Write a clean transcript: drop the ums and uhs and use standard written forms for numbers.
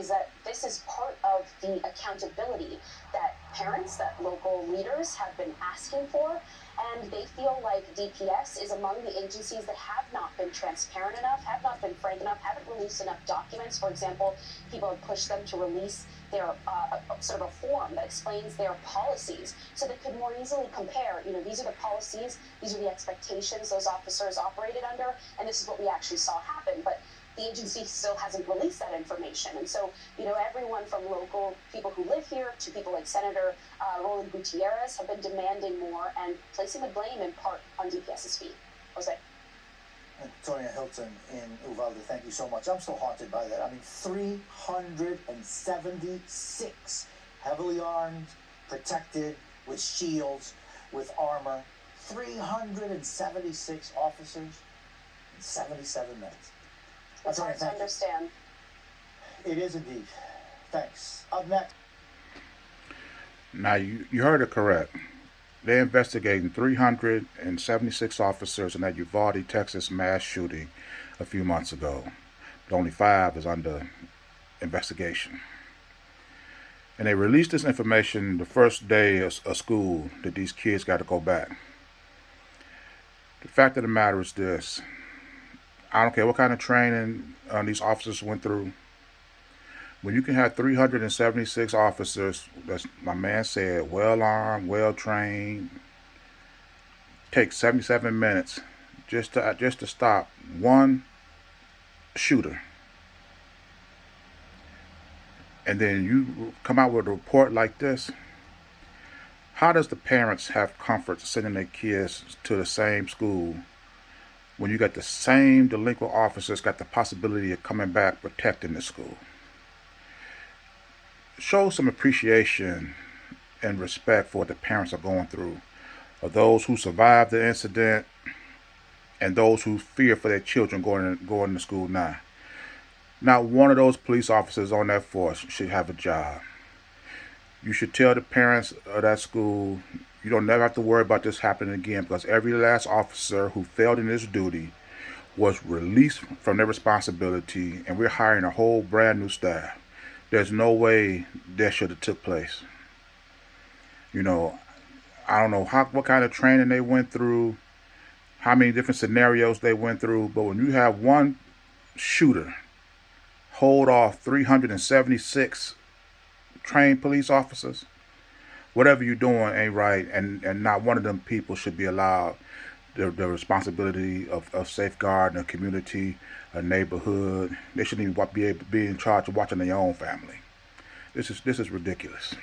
is that this is part of the accountability that parents, that local leaders have been asking for. And they feel like DPS is among the agencies that have not been transparent enough, have not been frank enough, haven't released enough documents. For example, people have pushed them to release their sort of a form that explains their policies so they could more easily compare. These are the policies, these are the expectations those officers operated under, and this is what we actually saw happen. But the agency still hasn't released that information. And so, everyone from local people who live here to people like Senator Roland Gutierrez have been demanding more and placing the blame in part on DPS's feet. Jose. Antonia Hilton in Uvalde, thank you so much. I'm still haunted by that. I mean, 376 heavily armed, protected, with shields, with armor. 376 officers in 77 minutes. It's hard to understand. It is indeed. Thanks. Up next. Now, you heard it correct. They're investigating 376 officers in that Uvalde, Texas mass shooting a few months ago. But only 5 is under investigation. And they released this information the first day of school that these kids got to go back. The fact of the matter is this. I don't care what kind of training these officers went through. When you can have 376 officers, as my man said, well-armed, well-trained, take 77 minutes just to stop one shooter, and then you come out with a report like this, how does the parents have comfort sending their kids to the same school when you got the same delinquent officers got the possibility of coming back protecting the school? Show some appreciation and respect for what the parents are going through, of those who survived the incident and those who fear for their children going to school now. Not one of those police officers on that force should have a job. You should tell the parents of that school, you don't never have to worry about this happening again, because every last officer who failed in his duty was released from their responsibility, and we're hiring a whole brand new staff. There's no way that should have took place. I don't know what kind of training they went through, how many different scenarios they went through, but when you have one shooter hold off 376 trained police officers, whatever you're doing ain't right, and not one of them people should be allowed the responsibility of safeguarding a community, a neighborhood. They shouldn't even be in charge of watching their own family. This is ridiculous.